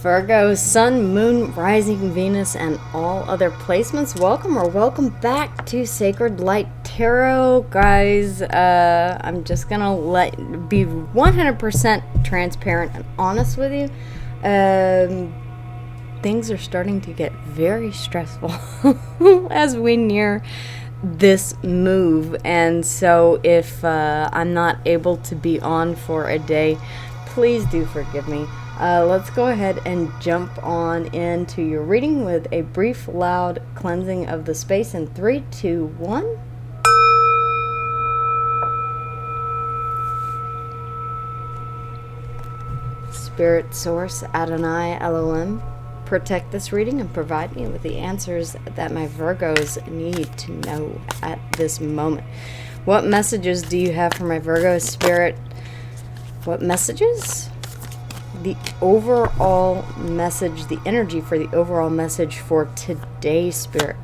Virgo, Sun, Moon, Rising, Venus, and all other placements. Welcome or welcome back to Sacred Light Tarot, guys. I'm just gonna be 100% transparent and honest with you. Things are starting to get very stressful as we near this move, and so if I'm not able to be on for a day, please do forgive me. Let's go ahead and jump on into your reading with a brief, loud cleansing of the space in 3, 2, 1. Spirit Source, Adonai, Elohim, protect this reading and provide me with the answers that my Virgos need to know at this moment. What messages do you have for my Virgo Spirit? What messages? The overall message, the energy for the overall message for today, Spirit.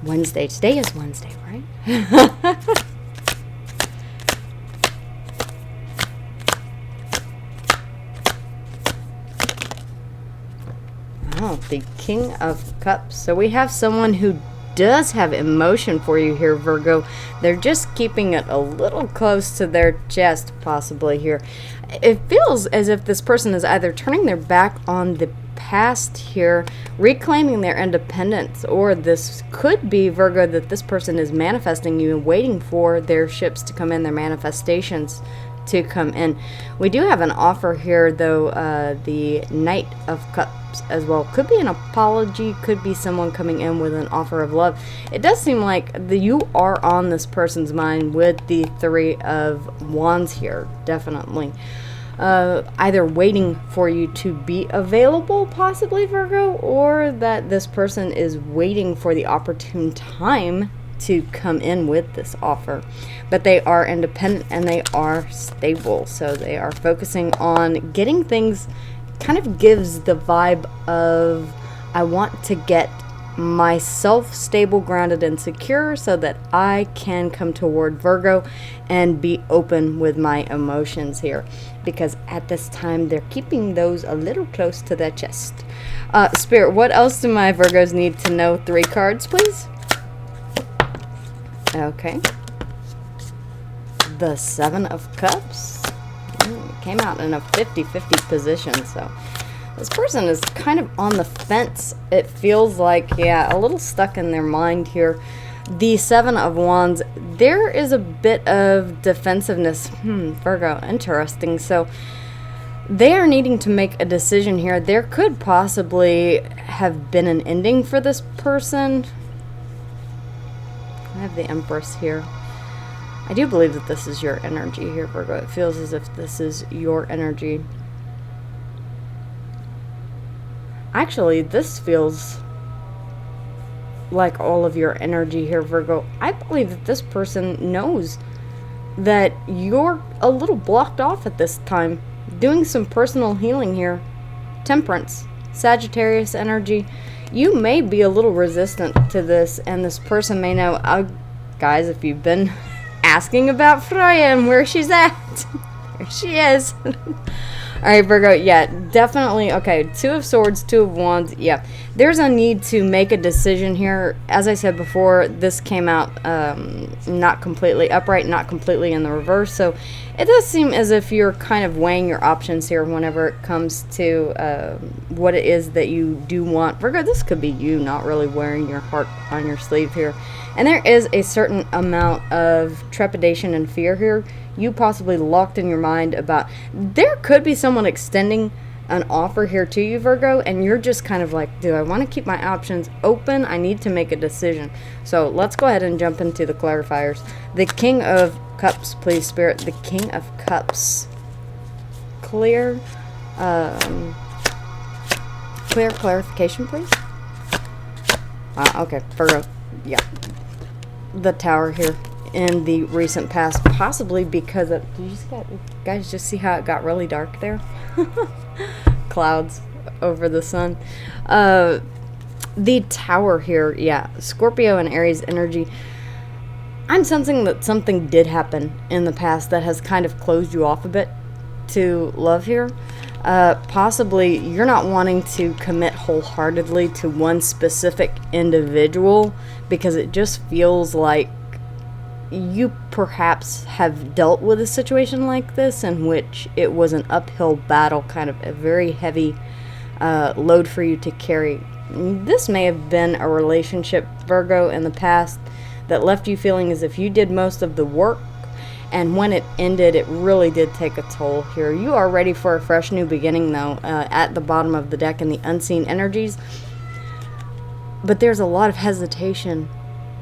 Wednesday. Today is Wednesday, right? Oh, the King of Cups. So we have someone who does have emotion for you here, Virgo. They're just keeping it a little close to their chest, possibly here. It feels as if this person is either turning their back on the past here, reclaiming their independence, or this could be, Virgo, that this person is manifesting you and waiting for their ships to come in, their manifestations to come in. We do have an offer here, though, the Knight of Cups as well. Could be an apology, could be someone coming in with an offer of love. It does seem like you are on this person's mind with the Three of Wands here, definitely. Either waiting for you to be available, possibly, Virgo, or that this person is waiting for the opportune time to come in with this offer. But they are independent and they are stable, so they are focusing on getting things. Kind of gives the vibe of, I want to get myself stable, grounded, and secure so that I can come toward Virgo and be open with my emotions here, because at this time they're keeping those a little close to their chest. Spirit, what else do my Virgos need to know? 3 cards, please. Okay. The Seven of Cups. Came out in a 50-50 position, so this person is kind of on the fence. It feels like, yeah, a little stuck in their mind here. The Seven of Wands, there is a bit of defensiveness. Virgo, interesting. So they are needing to make a decision here. There could possibly have been an ending for this person. I have the Empress here. I do believe that this is your energy here, Virgo. It feels as if this is your energy. Actually, this feels like all of your energy here, Virgo. I believe that this person knows that you're a little blocked off at this time. Doing some personal healing here. Temperance, Sagittarius energy. You may be a little resistant to this, and this person may know. Guys, if you've been asking about Freya and where she's at, there she is. Alright, Virgo, yeah, definitely. Okay, 2 of Swords, 2 of Wands. Yeah, there's a need to make a decision here. As I said before, this came out not completely upright, not completely in the reverse, so it does seem as if you're kind of weighing your options here whenever it comes to what it is that you do want. Virgo, this could be you not really wearing your heart on your sleeve here. And there is a certain amount of trepidation and fear here. You possibly locked in your mind about, there could be someone extending an offer here to you, Virgo, and you're just kind of like, do I want to keep my options open? I need to make a decision. So let's go ahead and jump into the clarifiers. The King of Cups, please, Spirit. The King of Cups. Clear clarification, please. Okay, Virgo. Yeah. The Tower here in the recent past, possibly because of, guys just see how it got really dark there? Clouds over the sun. The Tower here, yeah, Scorpio and Aries energy. I'm sensing that something did happen in the past that has kind of closed you off a bit. to love here. Possibly you're not wanting to commit wholeheartedly to one specific individual because it just feels like you perhaps have dealt with a situation like this in which it was an uphill battle, kind of a very heavy load for you to carry. This may have been a relationship, Virgo, in the past that left you feeling as if you did most of the work, and when it ended, it really did take a toll here. You are ready for a fresh new beginning, though, at the bottom of the deck in the unseen energies. But there's a lot of hesitation,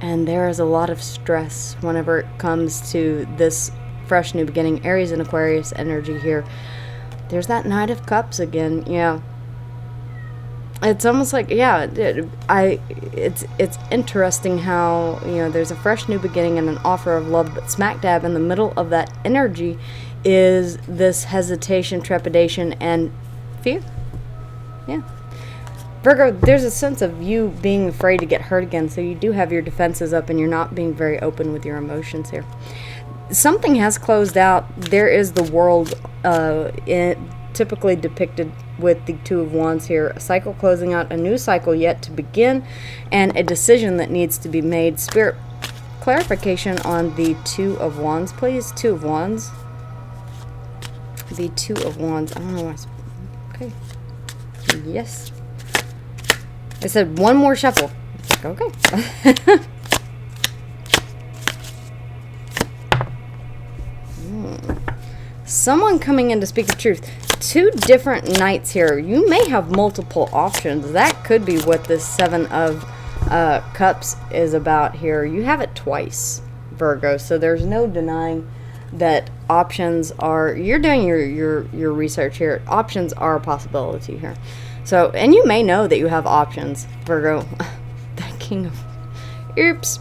and there is a lot of stress whenever it comes to this fresh new beginning. Aries and Aquarius energy here. There's that Knight of Cups again, yeah. It's almost like, yeah, it's interesting how, you know, there's a fresh new beginning and an offer of love, but smack dab in the middle of that energy is this hesitation, trepidation, and fear. Yeah. Virgo, there's a sense of you being afraid to get hurt again, so you do have your defenses up and you're not being very open with your emotions here. Something has closed out. There is the world typically depicted with the Two of Wands here. A cycle closing out, a new cycle yet to begin, and a decision that needs to be made. Spirit, clarification on the Two of Wands, please. Two of Wands. The Two of Wands. I don't know why. Okay. Yes. I said one more shuffle. Okay. Someone coming in to speak the truth. Two different knights here. You may have multiple options. That could be what this Seven of Cups is about here. You have it twice, Virgo, so there's no denying that options are, you're doing your research here. Options are a possibility here. So, and you may know that you have options, Virgo. The King of, oops.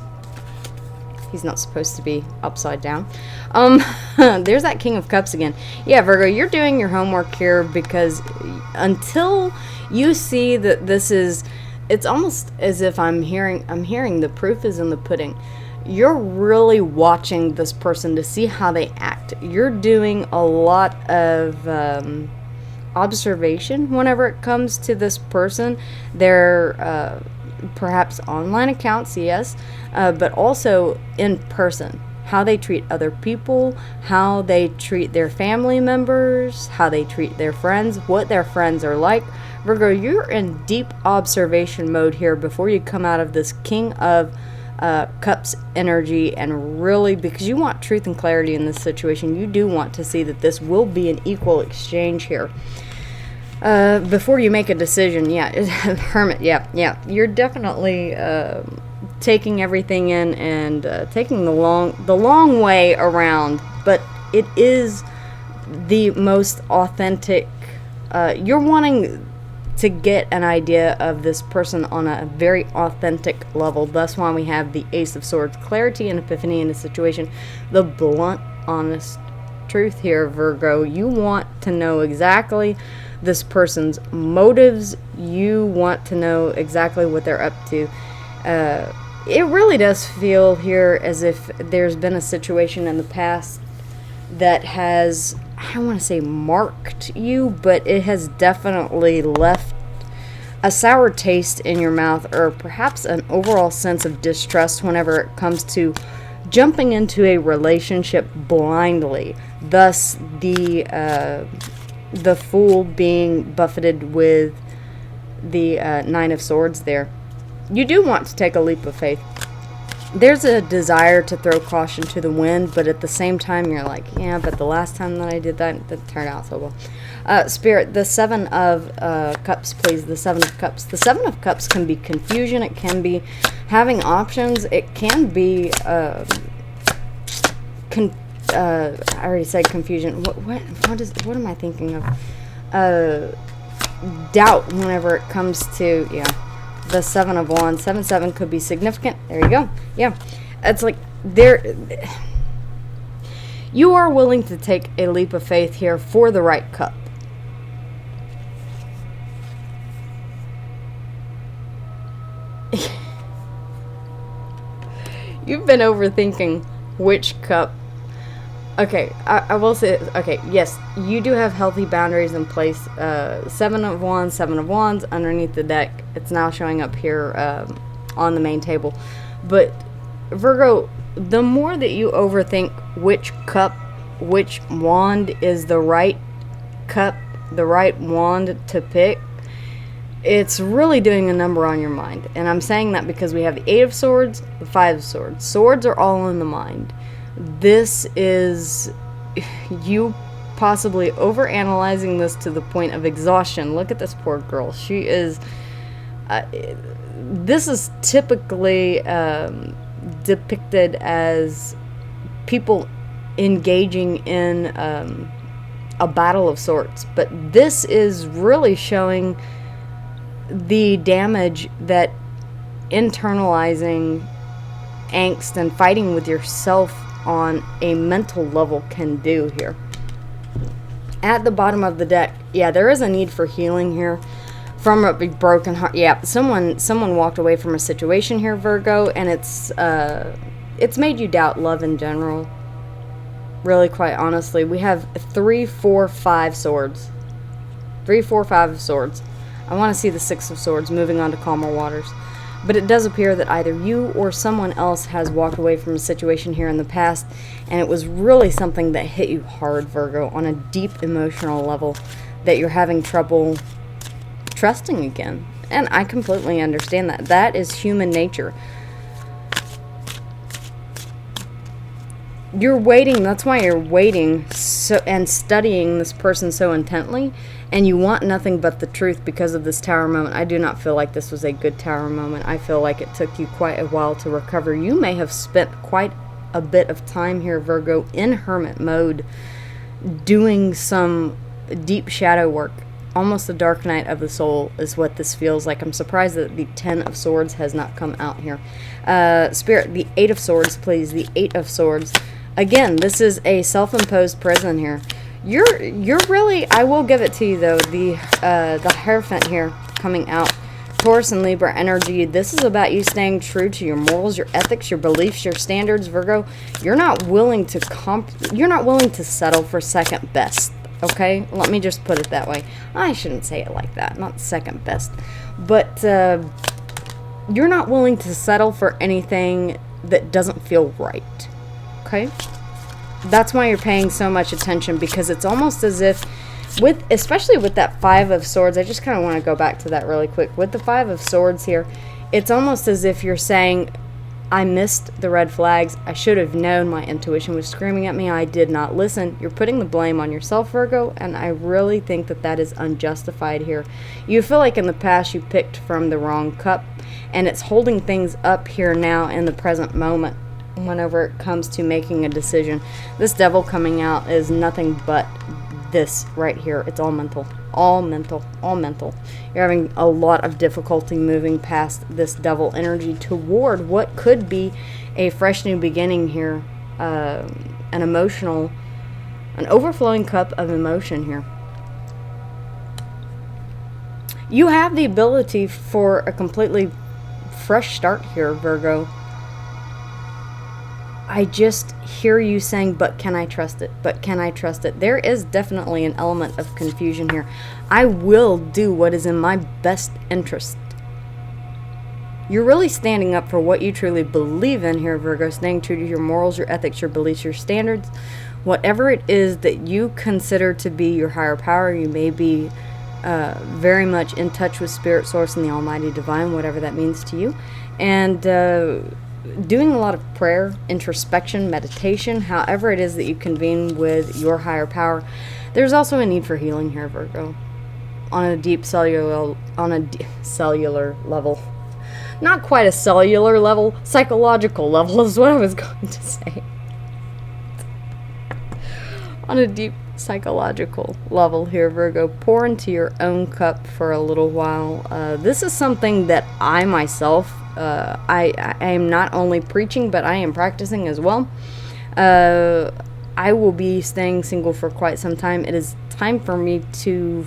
He's not supposed to be upside down. There's that King of Cups again. Yeah, Virgo, you're doing your homework here, because until you see that this is, it's almost as if I'm hearing the proof is in the pudding. You're really watching this person to see how they act. You're doing a lot of observation whenever it comes to this person. They're perhaps online accounts, yes, but also in person. How they treat other people, how they treat their family members, how they treat their friends, what their friends are like. Virgo, you're in deep observation mode here before you come out of this King of Cups energy, and really, because you want truth and clarity in this situation, you do want to see that this will be an equal exchange here. Before you make a decision, yeah, Hermit, yeah, you're definitely taking everything in and taking the long way around, but it is the most authentic. You're wanting to get an idea of this person on a very authentic level. That's why we have the Ace of Swords, clarity and epiphany in a situation, the blunt, honest truth here, Virgo. You want to know exactly this person's motives. You want to know exactly what they're up to. It really does feel here as if there's been a situation in the past that has, I don't want to say marked you, but it has definitely left a sour taste in your mouth, or perhaps an overall sense of distrust whenever it comes to jumping into a relationship blindly. Thus, the Fool being buffeted with the Nine of Swords there. You do want to take a leap of faith. There's a desire to throw caution to the wind, but at the same time, you're like, yeah, but the last time that I did that, that turned out so well. Spirit, the Seven of Cups, please. The Seven of Cups. The Seven of Cups can be confusion. It can be having options. It can be, I already said confusion. What am I thinking of? Doubt whenever it comes to, yeah. The Seven of Wands. 7-7 could be significant. There you go. Yeah. It's like you are willing to take a leap of faith here for the right cup. You've been overthinking which cup Okay, I will say, okay, yes, you do have healthy boundaries in place. Seven of Wands underneath the deck. It's now showing up here on the main table. But Virgo, the more that you overthink which cup, which wand is the right cup, the right wand to pick, it's really doing a number on your mind. And I'm saying that because we have the Eight of Swords, the Five of Swords. Swords are all in the mind. This is you possibly overanalyzing this to the point of exhaustion. Look at this poor girl. She is... this is typically depicted as people engaging in a battle of sorts. But this is really showing the damage that internalizing angst and fighting with yourself on a mental level can do here. At the bottom of the deck, yeah, there is a need for healing here from a broken heart. Yeah, someone walked away from a situation here, Virgo, and it's made you doubt love in general. Really, quite honestly, we have 3, 4, 5 swords. 3, 4, 5 of swords. I want to see the Six of Swords moving on to calmer waters. But it does appear that either you or someone else has walked away from a situation here in the past, and it was really something that hit you hard, Virgo, on a deep emotional level, that you're having trouble trusting again. And I completely understand that. That is human nature. You're waiting, that's why you're waiting and studying this person so intently, and you want nothing but the truth because of this Tower moment. I do not feel like this was a good Tower moment. I feel like it took you quite a while to recover. You may have spent quite a bit of time here, Virgo, in hermit mode, doing some deep shadow work. Almost the dark night of the soul is what this feels like. I'm surprised that the 10 of Swords has not come out here. Spirit, the 8 of Swords, please. The 8 of Swords. Again, this is a self-imposed prison here. You're really, I will give it to you though, the Hierophant here coming out. Taurus and Libra energy. This is about you staying true to your morals, your ethics, your beliefs, your standards, Virgo. You're not willing to settle for second best. Okay? Let me just put it that way. I shouldn't say it like that. Not second best. But you're not willing to settle for anything that doesn't feel right. Okay? That's why you're paying so much attention, because it's almost as if, especially with that 5 of Swords, I just kind of want to go back to that really quick. With the 5 of Swords here, it's almost as if you're saying, I missed the red flags. I should have known. My intuition was screaming at me. I did not listen. You're putting the blame on yourself, Virgo, and I really think that that is unjustified here. You feel like in the past you picked from the wrong cup, and it's holding things up here now in the present moment whenever it comes to making a decision. This Devil coming out is nothing but this right here. It's all mental. All mental. All mental. You're having a lot of difficulty moving past this Devil energy toward what could be a fresh new beginning here. An overflowing cup of emotion here. You have the ability for a completely fresh start here, Virgo. I just hear you saying, but can I trust it? But can I trust it? There is definitely an element of confusion here. I will do what is in my best interest. You're really standing up for what you truly believe in here, Virgo. Staying true to your morals, your ethics, your beliefs, your standards. Whatever it is that you consider to be your higher power, you may be very much in touch with Spirit, Source, and the Almighty Divine, whatever that means to you. And doing a lot of prayer, introspection, meditation, however it is that you convene with your higher power. There's also a need for healing here, Virgo, on a deep cellular level. Not quite a cellular level, psychological level is what I was going to say. On a deep psychological level here, Virgo, pour into your own cup for a little while. This is something that I myself, I am not only preaching, but I am practicing as well. I will be staying single for quite some time. It is time for me to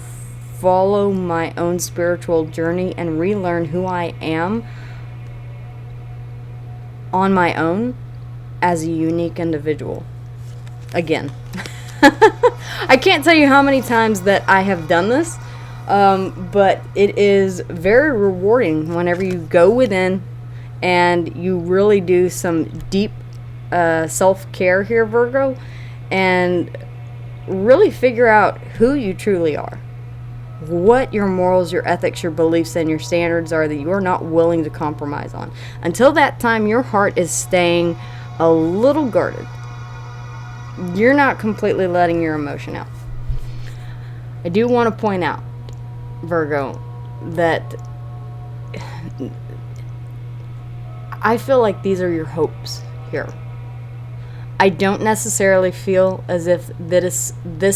follow my own spiritual journey and relearn who I am on my own as a unique individual. again. I can't tell you how many times that I have done this, but it is very rewarding whenever you go within and you really do some deep self-care here, Virgo, and really figure out who you truly are, what your morals, your ethics, your beliefs, and your standards are that you are not willing to compromise on. Until that time, your heart is staying a little guarded. You're not completely letting your emotion out. I do want to point out, Virgo, that I feel like these are your hopes here. I don't necessarily feel as if this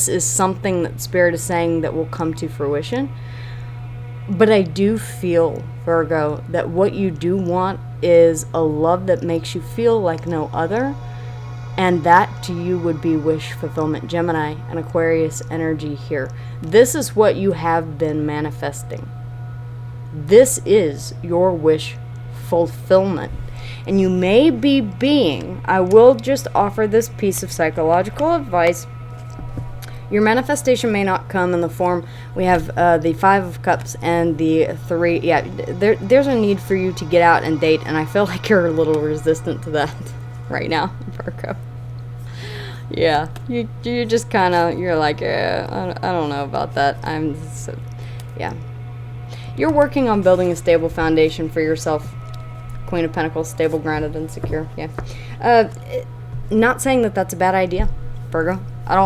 is something that Spirit is saying that will come to fruition. But I do feel, Virgo, that what you do want is a love that makes you feel like no other. And that to you would be wish fulfillment, Gemini and Aquarius energy here. This is what you have been manifesting. This is your wish fulfillment. And you may be being, I will just offer this piece of psychological advice. Your manifestation may not come in the form, we have the 5 of Cups and the 3, yeah, there's a need for you to get out and date, and I feel like you're a little resistant to that right now, Virgo. Yeah, you just kind of, you're like, I don't know about that. Yeah. You're working on building a stable foundation for yourself. Queen of Pentacles, stable, grounded, and secure. Yeah. Not saying that that's a bad idea, Virgo, at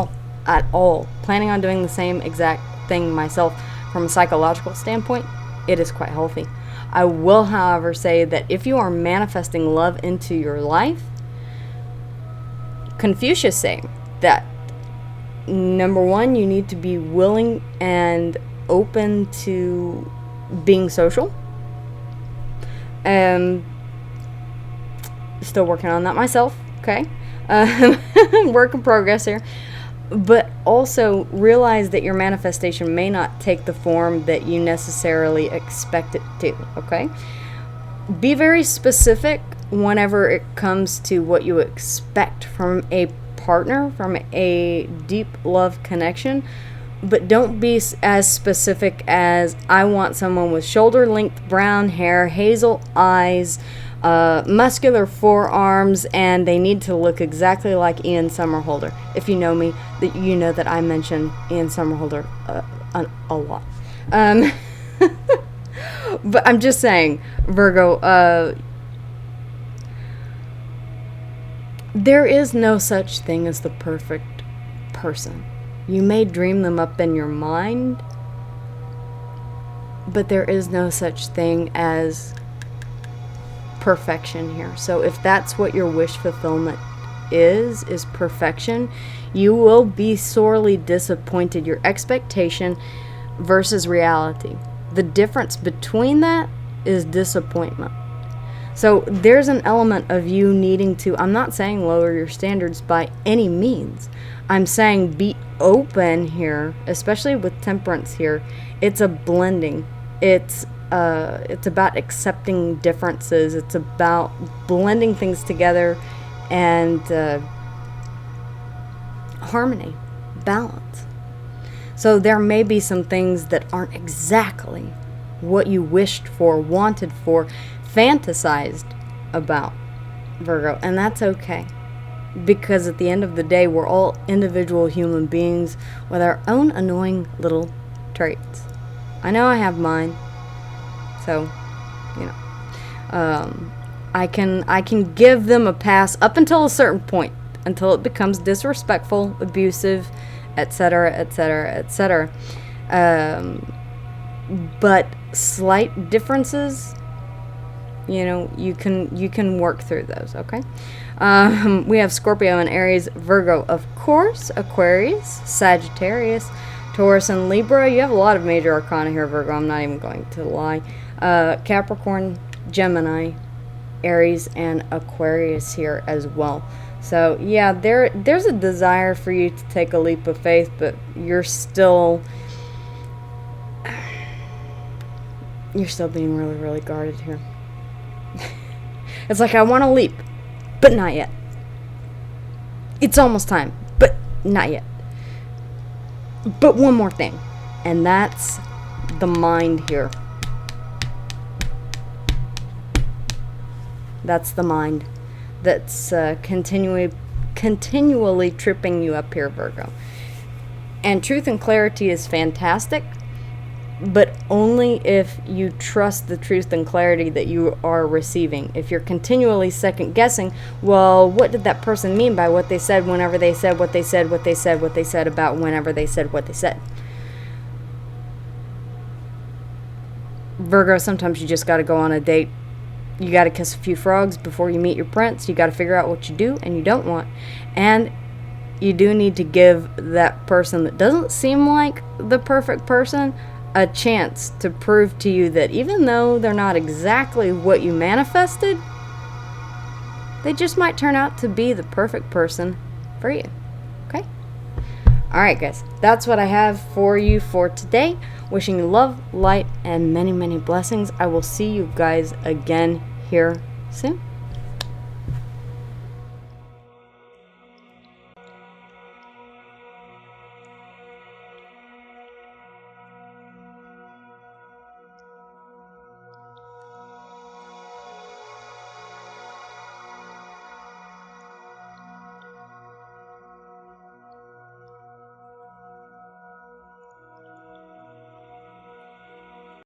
all. Planning on doing the same exact thing myself from a psychological standpoint. It is quite healthy. I will, however, say that if you are manifesting love into your life, Confucius saying that, number one, you need to be willing and open to being social. Still working on that myself, okay? Work in progress here. But also realize that your manifestation may not take the form that you necessarily expect it to, okay? Be very specific whenever it comes to what you expect from a partner, from a deep love connection. But don't be as specific as, I want someone with shoulder-length brown hair, hazel eyes, muscular forearms, and they need to look exactly like Ian Somerhalder. If you know me, that you know that I mention Ian Somerhalder a lot. But I'm just saying, Virgo, there is no such thing as the perfect person. You may dream them up in your mind, but there is no such thing as perfection here. So if that's what your wish fulfillment is perfection, you will be sorely disappointed. Your expectation versus reality. The difference between that is disappointment. So there's an element of you needing to, I'm not saying lower your standards by any means. I'm saying be open here, especially with temperance here. It's a blending. It's about accepting differences. It's about blending things together and harmony, balance. So there may be some things that aren't exactly what you wished for, wanted for, fantasized about, Virgo, and that's okay. Because at the end of the day, we're all individual human beings with our own annoying little traits. I know I have mine. So, you know, I can give them a pass up until a certain point, until it becomes disrespectful, abusive, etc., etc., etc. But slight differences, you know, you can work through those, okay? We have Scorpio and Aries, Virgo, of course, Aquarius, Sagittarius, Taurus, and Libra. You have a lot of major arcana here, Virgo. I'm not even going to lie. Capricorn, Gemini, Aries, and Aquarius here as well. So, yeah, there's a desire for you to take a leap of faith, but you're still being really, really guarded here. It's like, I want to leap, but not yet. It's almost time, Not yet. But one more thing, and that's the mind here. That's the mind that's continually tripping you up here, Virgo. And truth and clarity is fantastic, but only if you trust the truth and clarity that you are receiving. If you're continually second guessing, well, what did that person mean by what they said whenever they said what they said, what they said, what they said about whenever they said what they said? Virgo, sometimes you just got to go on a date. You got to kiss a few frogs before you meet your prince. You got to figure out what you do and you don't want. And you do need to give that person that doesn't seem like the perfect person a chance to prove to you that even though they're not exactly what you manifested, they just might turn out to be the perfect person for you. Okay? Alright, guys. That's what I have for you for today. Wishing you love, light, and many, many blessings. I will see you guys again here soon.